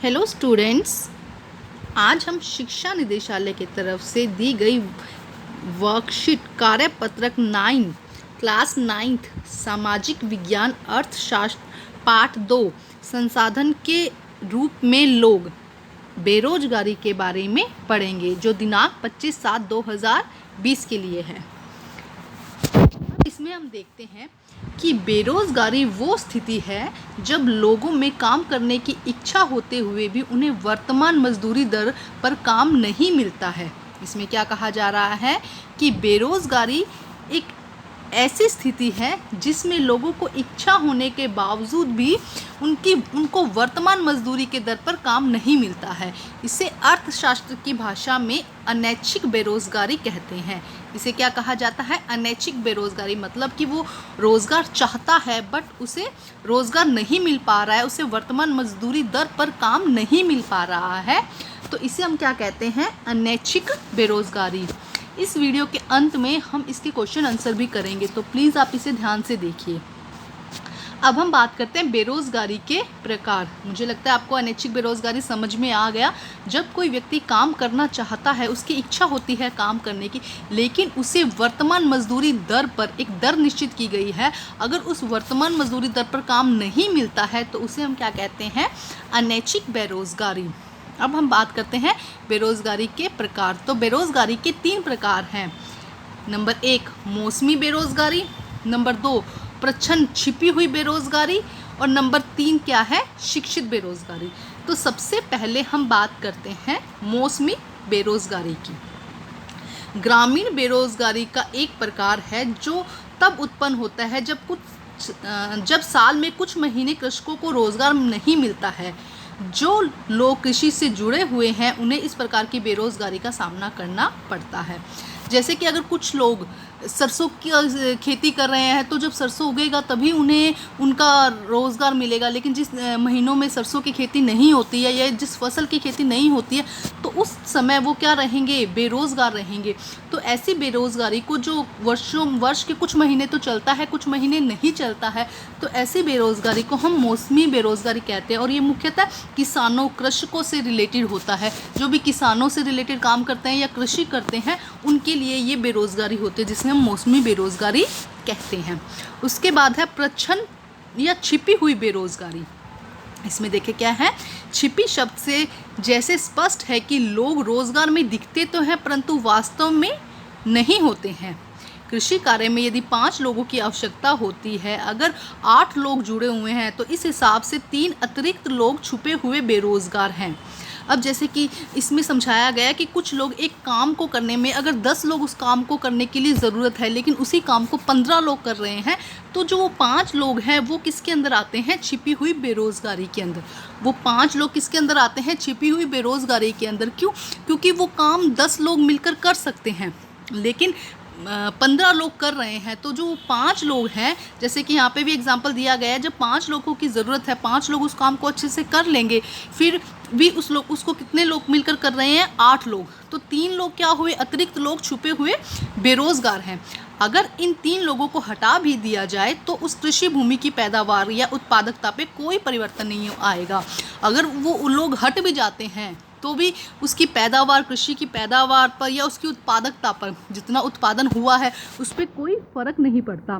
Hello students, आज हम शिक्षा निदेशालय की तरफ से दी गई वर्कशीट कार्यपत्रक 9 क्लास 9th सामाजिक विज्ञान अर्थशास्त्र पाठ 2 संसाधन के रूप में लोग बेरोजगारी के बारे में पढ़ेंगे, जो दिनांक 25/7/2020 के लिए है। इसमें हम देखते हैं कि बेरोजगारी वो स्थिति है जब लोगों में काम करने की इच्छा होते हुए भी उन्हें वर्तमान मजदूरी दर पर काम नहीं मिलता है। इसमें क्या कहा जा रहा है कि बेरोजगारी एक ऐसी स्थिति है जिसमें लोगों को इच्छा होने के बावजूद भी उनको वर्तमान मजदूरी के दर पर काम नहीं मिलता है। इसे अर्थशास्त्र की भाषा में अनैच्छिक बेरोजगारी कहते हैं। इसे क्या कहा जाता है? अनैच्छिक बेरोजगारी। मतलब कि वो रोजगार चाहता है बट उसे रोजगार नहीं मिल पा रहा है, उसे वर्तमान मजदूरी दर पर काम नहीं मिल पा रहा है, तो इसे हम क्या कहते हैं? अनैच्छिक बेरोजगारी। इस वीडियो के अंत में हम इसके क्वेश्चन आंसर भी करेंगे, तो प्लीज़ आप इसे ध्यान से देखिए। अब हम बात करते हैं बेरोजगारी के प्रकार। मुझे लगता है आपको अनैच्छिक बेरोजगारी समझ में आ गया। जब कोई व्यक्ति काम करना चाहता है, उसकी इच्छा होती है काम करने की, लेकिन उसे वर्तमान मजदूरी दर पर एक दर निश्चित की गई है, अगर उस वर्तमान मजदूरी दर पर काम नहीं मिलता है तो उसे हम क्या कहते हैं? अनैच्छिक बेरोजगारी। अब हम बात करते हैं बेरोजगारी के प्रकार। तो बेरोजगारी के 3 प्रकार हैं। नंबर 1 मौसमी बेरोजगारी, नंबर 2 प्रच्छन्न छिपी हुई बेरोजगारी, और नंबर 3 क्या है? शिक्षित बेरोजगारी। तो सबसे पहले हम बात करते हैं मौसमी बेरोजगारी की। ग्रामीण बेरोजगारी का एक प्रकार है जो तब उत्पन्न होता है जब साल में कुछ महीने कृषकों को रोजगार नहीं मिलता है। जो लोग कृषि से जुड़े हुए हैं उन्हें इस प्रकार की बेरोजगारी का सामना करना पड़ता है। जैसे कि अगर कुछ लोग सरसों की खेती कर रहे हैं, तो जब सरसों उगेगा तभी उन्हें उनका रोज़गार मिलेगा, लेकिन जिस महीनों में सरसों की खेती नहीं होती है या जिस फसल की खेती नहीं होती है, तो उस समय वो क्या रहेंगे? बेरोज़गार रहेंगे। तो ऐसी बेरोज़गारी को जो वर्ष के कुछ महीने तो चलता है, कुछ महीने नहीं चलता है, तो ऐसी बेरोज़गारी को हम मौसमी बेरोज़गारी कहते हैं। और ये मुख्यतः किसानों, कृषकों से रिलेटेड होता है। जो भी किसानों से रिलेटेड काम करते हैं या कृषि करते हैं, उनके लिए ये बेरोज़गारी होती है, जिसमें हम मौसमी बेरोज़गारी कहते हैं। उसके बाद है प्रच्छन्न या छिपी हुई बेरोज़गारी। इसमें देखें क्या है? छिपी शब्द से जैसे स्पष्ट है कि लोग रोजगार में दिखते तो हैं परंतु वास्तव में नहीं होते हैं। कृषि कार्य में यदि 5 लोगों की आवश्यकता होती है, अगर 8 लोग जुड़े हुए हैं, तो इस हिसाब से 3 अतिरिक्त लोग छुपे हुए बेरोजगार हैं। अब जैसे कि इसमें समझाया गया कि कुछ लोग एक काम को करने में, अगर 10 लोग उस काम को करने के लिए ज़रूरत है, लेकिन उसी काम को 15 लोग कर रहे हैं, तो जो वो 5 लोग हैं वो किसके अंदर आते हैं? छिपी हुई बेरोज़गारी के अंदर। वो 5 लोग किसके अंदर आते हैं? छिपी हुई बेरोज़गारी के अंदर। क्यों? क्योंकि वो काम 10 लोग मिलकर कर सकते हैं, लेकिन 15 लोग कर रहे हैं, तो जो 5 लोग हैं, जैसे कि यहाँ पे भी एग्जांपल दिया गया है, जब 5 लोगों की ज़रूरत है, 5 लोग उस काम को अच्छे से कर लेंगे, फिर भी उसको कितने लोग मिलकर कर रहे हैं? 8 लोग। तो 3 लोग क्या हुए? अतिरिक्त लोग छुपे हुए बेरोज़गार हैं। अगर इन 3 लोगों को हटा भी दिया जाए तो उस कृषि भूमि की पैदावार या उत्पादकता पे कोई परिवर्तन नहीं आएगा। अगर वो लोग हट भी जाते हैं तो भी उसकी पैदावार, कृषि की पैदावार पर या उसकी उत्पादकता पर, जितना उत्पादन हुआ है उस पर कोई फर्क नहीं पड़ता।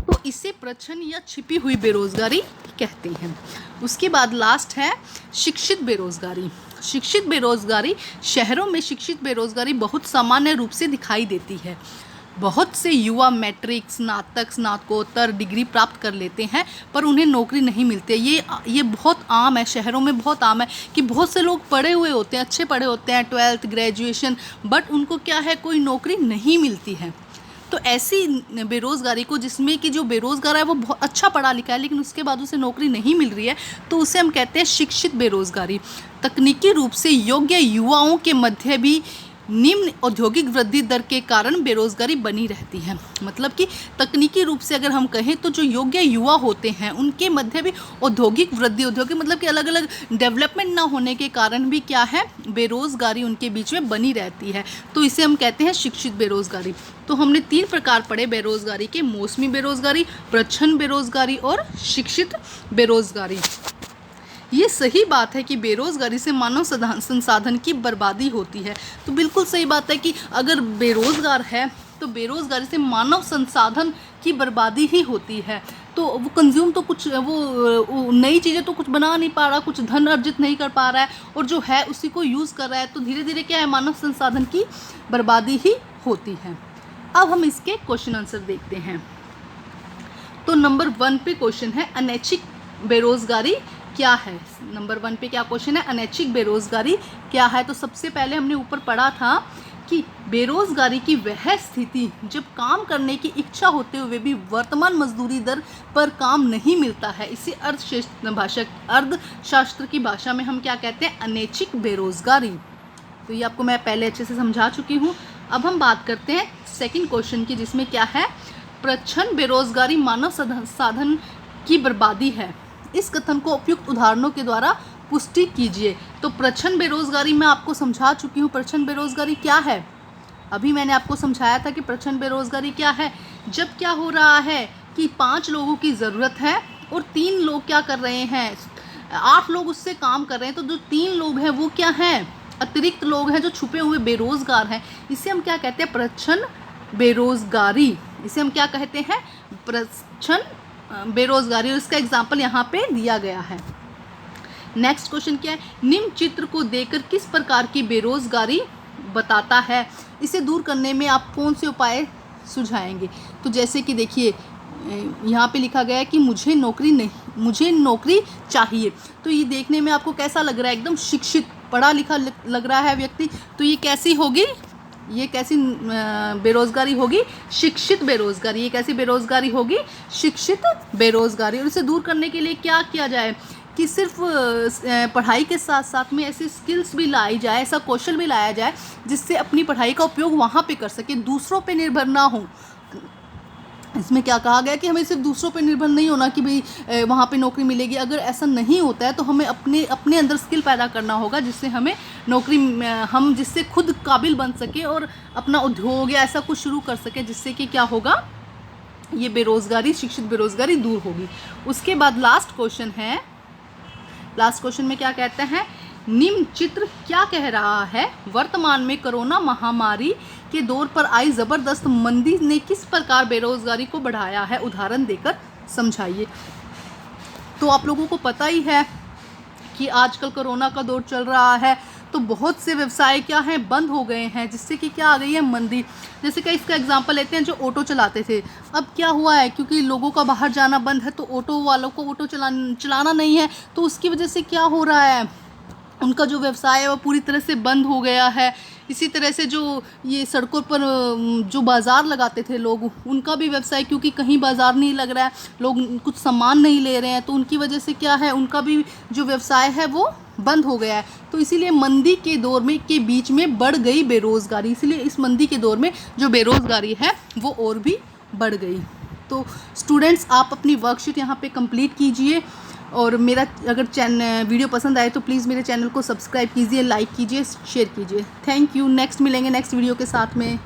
तो इसे प्रच्छन्न या छिपी हुई बेरोजगारी कहते हैं। उसके बाद लास्ट है शिक्षित बेरोजगारी। शिक्षित बेरोजगारी, शहरों में शिक्षित बेरोजगारी बहुत सामान्य रूप से दिखाई देती है। बहुत से युवा मैट्रिक, स्नातक, स्नातकोत्तर डिग्री प्राप्त कर लेते हैं पर उन्हें नौकरी नहीं मिलती। ये बहुत आम है, शहरों में बहुत आम है कि बहुत से लोग पढ़े हुए होते हैं, अच्छे पढ़े होते हैं, 12th ग्रेजुएशन, बट उनको क्या है? कोई नौकरी नहीं मिलती है। तो ऐसी बेरोज़गारी को, जिसमें कि जो बेरोज़गार है वो बहुत अच्छा पढ़ा लिखा है लेकिन उसके बाद उसे नौकरी नहीं मिल रही है, तो उसे हम कहते हैं शिक्षित बेरोज़गारी। तकनीकी रूप से योग्य युवाओं के मध्य भी निम्न औद्योगिक वृद्धि दर के कारण बेरोजगारी बनी रहती है। मतलब कि तकनीकी रूप से अगर हम कहें तो जो योग्य युवा होते हैं उनके मध्य भी औद्योगिक वृद्धि, औद्योगिक मतलब कि अलग अलग डेवलपमेंट ना होने के कारण भी क्या है? बेरोजगारी उनके बीच में बनी रहती है। तो इसे हम कहते हैं शिक्षित बेरोजगारी। तो हमने 3 प्रकार पढ़े बेरोजगारी के: मौसमी बेरोजगारी, प्रच्छन्न बेरोजगारी और शिक्षित बेरोजगारी। ये सही बात है कि बेरोज़गारी से मानव संसाधन की बर्बादी होती है। तो बिल्कुल सही बात है कि अगर बेरोज़गार है तो बेरोज़गारी से मानव संसाधन की बर्बादी ही होती है। तो वो कंज्यूम तो कुछ वो नई चीज़ें तो कुछ बना नहीं पा रहा, कुछ धन अर्जित नहीं कर पा रहा है, और जो है उसी को यूज़ कर रहा है। तो धीरे धीरे क्या है, मानव संसाधन की बर्बादी ही होती है। अब हम इसके क्वेश्चन आंसर देखते हैं। तो नंबर 1 पे क्वेश्चन है अनैच्छिक बेरोज़गारी क्या है। नंबर 1 पे क्या क्वेश्चन है, अनैच्छिक बेरोज़गारी क्या है। तो सबसे पहले हमने ऊपर पढ़ा था कि बेरोज़गारी की वह स्थिति जब काम करने की इच्छा होते हुए भी वर्तमान मजदूरी दर पर काम नहीं मिलता है। इसे अर्थशास्त्र की भाषा में हम क्या कहते हैं, अनैच्छिक बेरोज़गारी। तो ये आपको मैं पहले अच्छे से समझा चुकी हूँ। अब हम बात करते हैं सेकंड क्वेश्चन की, जिसमें क्या है, प्रच्छन्न बेरोज़गारी मानव साधन की बर्बादी है। इस कथन को उपयुक्त उदाहरणों के द्वारा पुष्टि कीजिए। तो प्रच्छन्न बेरोज़गारी मैं आपको समझा चुकी हूँ। प्रच्छन्न बेरोज़गारी क्या है, अभी मैंने आपको समझाया था कि प्रच्छन्न बेरोज़गारी क्या है। जब क्या हो रहा है कि 5 लोगों की ज़रूरत है और 3 लोग क्या कर रहे हैं, 8 लोग उससे काम कर रहे हैं, तो जो 3 लोग हैं वो क्या हैं, अतिरिक्त लोग हैं जो छुपे हुए बेरोज़गार हैं। इसे हम क्या कहते हैं, प्रच्छन्न बेरोज़गारी। इसे हम क्या कहते हैं, प्रच्छन्न बेरोज़गारी। और इसका एग्जाम्पल यहाँ पे दिया गया है। नेक्स्ट क्वेश्चन क्या है, निम्न चित्र को देखकर किस प्रकार की बेरोज़गारी बताता है। इसे दूर करने में आप कौन से उपाय सुझाएंगे। तो जैसे कि देखिए यहाँ पे लिखा गया है कि मुझे नौकरी चाहिए। तो ये देखने में आपको कैसा लग रहा है, एकदम शिक्षित पढ़ा लिखा लग रहा है व्यक्ति। तो ये कैसी होगी, ये कैसी बेरोज़गारी होगी, शिक्षित बेरोज़गारी। ये कैसी बेरोज़गारी होगी, शिक्षित बेरोज़गारी। और इसे दूर करने के लिए क्या किया जाए कि सिर्फ पढ़ाई के साथ साथ में ऐसे स्किल्स भी लाई जाए, ऐसा कौशल भी लाया जाए जिससे अपनी पढ़ाई का उपयोग वहाँ पे कर सके, दूसरों पे निर्भर ना हो। इसमें क्या कहा गया कि हमें सिर्फ दूसरों पे निर्भर नहीं होना कि भाई वहाँ पे नौकरी मिलेगी। अगर ऐसा नहीं होता है तो हमें अपने अंदर स्किल पैदा करना होगा जिससे हमें नौकरी, हम जिससे खुद काबिल बन सके और अपना उद्योग या ऐसा कुछ शुरू कर सके, जिससे कि क्या होगा, ये बेरोज़गारी, शिक्षित बेरोज़गारी दूर होगी। उसके बाद लास्ट क्वेश्चन है, लास्ट क्वेश्चन में क्या कहते हैं, निम्न चित्र क्या कह रहा है, वर्तमान में कोरोना महामारी के दौर पर आई ज़बरदस्त मंदी ने किस प्रकार बेरोज़गारी को बढ़ाया है, उदाहरण देकर समझाइए। तो आप लोगों को पता ही है कि आजकल कोरोना का दौर चल रहा है, तो बहुत से व्यवसाय क्या हैं, बंद हो गए हैं, जिससे कि क्या आ गई है, मंदी। जैसे कि इसका एग्जांपल लेते हैं, जो ऑटो चलाते थे, अब क्या हुआ है, क्योंकि लोगों का बाहर जाना बंद है तो ऑटो वालों को ऑटो चलाना नहीं है, तो उसकी वजह से क्या हो रहा है, उनका जो व्यवसाय है वो पूरी तरह से बंद हो गया है। इसी तरह से जो ये सड़कों पर जो बाज़ार लगाते थे लोग, उनका भी व्यवसाय, क्योंकि कहीं बाज़ार नहीं लग रहा है, लोग कुछ सामान नहीं ले रहे हैं, तो उनकी वजह से क्या है, उनका भी जो व्यवसाय है वो बंद हो गया है। तो इसीलिए मंदी के दौर में के बीच में बढ़ गई बेरोज़गारी। इसलिए इस मंदी के दौर में जो बेरोज़गारी है वो और भी बढ़ गई। तो स्टूडेंट्स, आप अपनी वर्कशीट यहाँ पे कंप्लीट कीजिए, और मेरा अगर वीडियो पसंद आए तो प्लीज़ मेरे चैनल को सब्सक्राइब कीजिए, लाइक कीजिए, शेयर कीजिए। Thank you. नेक्स्ट मिलेंगे नेक्स्ट वीडियो के साथ में।